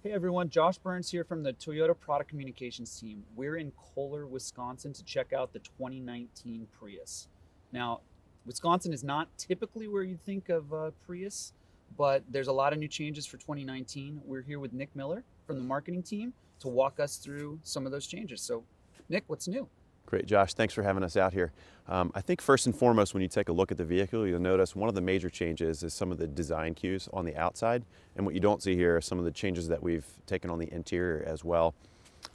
Hey everyone, Josh Burns here from the Toyota Product Communications team. We're in Kohler, Wisconsin to check out the 2019 Prius. Now, Wisconsin is not typically where you think of Prius, but there's a lot of new changes for 2019. We're here with Nick Miller from the marketing team to walk us through some of those changes. So, Nick, what's new? Great, Josh. Thanks for having us out here. I think first and foremost, when you take a look at the vehicle, you'll notice one of the major changes is some of the design cues on the outside. And what you don't see here are some of the changes that we've taken on the interior as well.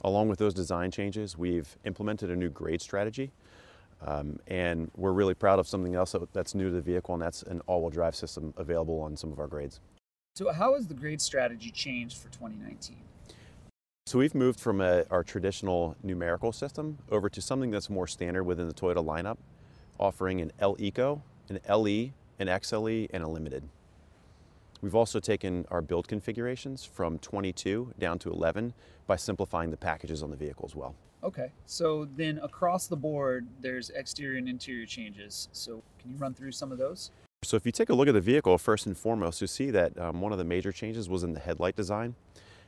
Along with those design changes, we've implemented a new grade strategy. And we're really proud of something else that's new to the vehicle, and that's an all-wheel drive system available on some of our grades. So how has the grade strategy changed for 2019? So we've moved from our traditional numerical system over to something that's more standard within the Toyota lineup, offering an L-Eco, an LE, an XLE, and a Limited. We've also taken our build configurations from 22 down to 11 by simplifying the packages on the vehicle as well. Okay, so then across the board, there's exterior and interior changes. So can you run through some of those? So if you take a look at the vehicle, first and foremost, you see that one of the major changes was in the headlight design.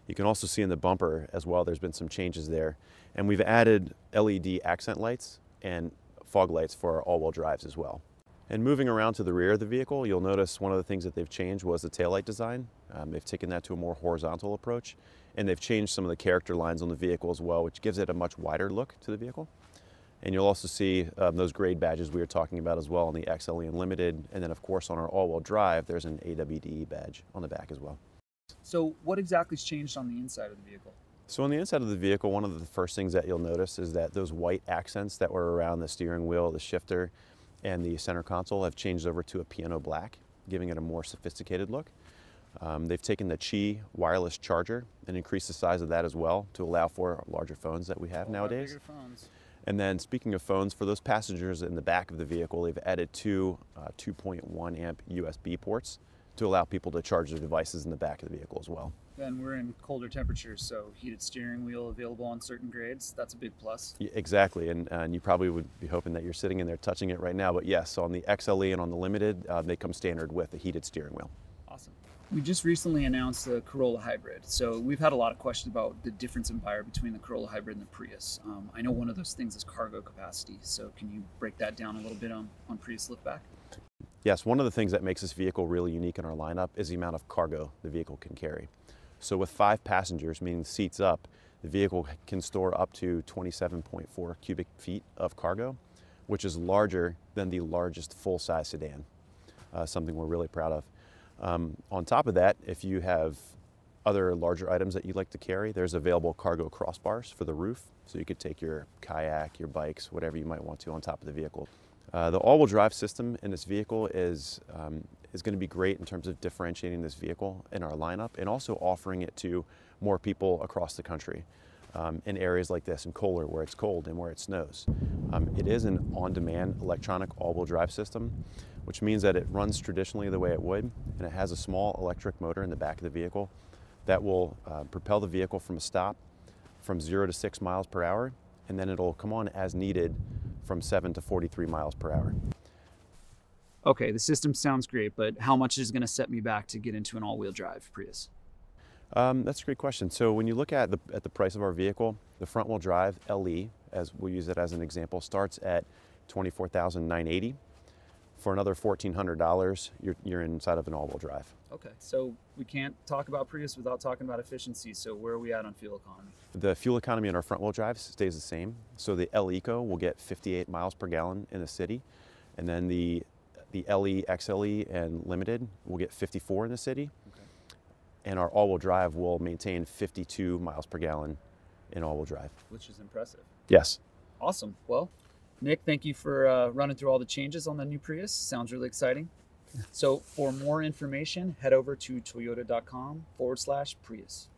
You can also see in the bumper as well, there's been some changes there. And we've added LED accent lights and fog lights for our all-wheel drives as well. And moving around to the rear of the vehicle, you'll notice one of the things that they've changed was the taillight design. They've taken that to a more horizontal approach, and they've changed some of the character lines on the vehicle as well, which gives it a much wider look to the vehicle. And you'll also see those grade badges we were talking about as well on the XLE and Limited. And then of course on our all-wheel drive, there's an AWD-e badge on the back as well. So what exactly has changed on the inside of the vehicle? So on the inside of the vehicle, one of the first things that you'll notice is that those white accents that were around the steering wheel, the shifter, and the center console have changed over to a piano black, giving it a more sophisticated look. They've taken the Qi wireless charger and increased the size of that as well to allow for larger phones that we have nowadays. Bigger phones. And then speaking of phones, for those passengers in the back of the vehicle, they've added two 2.1 amp USB ports to allow people to charge their devices in the back of the vehicle as well. And we're in colder temperatures, so heated steering wheel available on certain grades. That's a big plus. Yeah, exactly, and you probably would be hoping that you're sitting in there touching it right now, but yes, on the XLE and on the Limited, they come standard with a heated steering wheel. Awesome. We just recently announced the Corolla Hybrid. So we've had a lot of questions about the difference in buyer between the Corolla Hybrid and the Prius. I know one of those things is cargo capacity, so can you break that down a little bit on Prius liftback? Yes, one of the things that makes this vehicle really unique in our lineup is the amount of cargo the vehicle can carry. So with 5 passengers, meaning seats up, the vehicle can store up to 27.4 cubic feet of cargo, which is larger than the largest full-size sedan, something we're really proud of. On top of that, if you have other larger items that you'd like to carry, there's available cargo crossbars for the roof, so you could take your kayak, your bikes, whatever you might want to on top of the vehicle. The all-wheel drive system in this vehicle is going to be great in terms of differentiating this vehicle in our lineup and also offering it to more people across the country in areas like this in Kohler where it's cold and where it snows. It is an on-demand electronic all-wheel drive system, which means that it runs traditionally the way it would, and it has a small electric motor in the back of the vehicle that will propel the vehicle from a stop from 0 to 6 miles per hour, and then it'll come on as needed from 7 to 43 miles per hour. Okay, the system sounds great, but how much is going to set me back to get into an all-wheel drive Prius? That's a great question. So when you look at the price of our vehicle, the front-wheel drive LE, as we'll use it as an example, starts at $24,980. For another $1,400, you're inside of an all-wheel drive. Okay, so we can't talk about Prius without talking about efficiency. So where are we at on fuel economy? The fuel economy in our front-wheel drive stays the same. So the L-Eco will get 58 miles per gallon in the city, and then the LE, XLE, and Limited will get 54 in the city. Okay. And our all-wheel drive will maintain 52 miles per gallon in all-wheel drive. Which is impressive. Yes. Awesome. Well, Nick, thank you for running through all the changes on the new Prius. Sounds really exciting. So for more information, head over to toyota.com/Prius.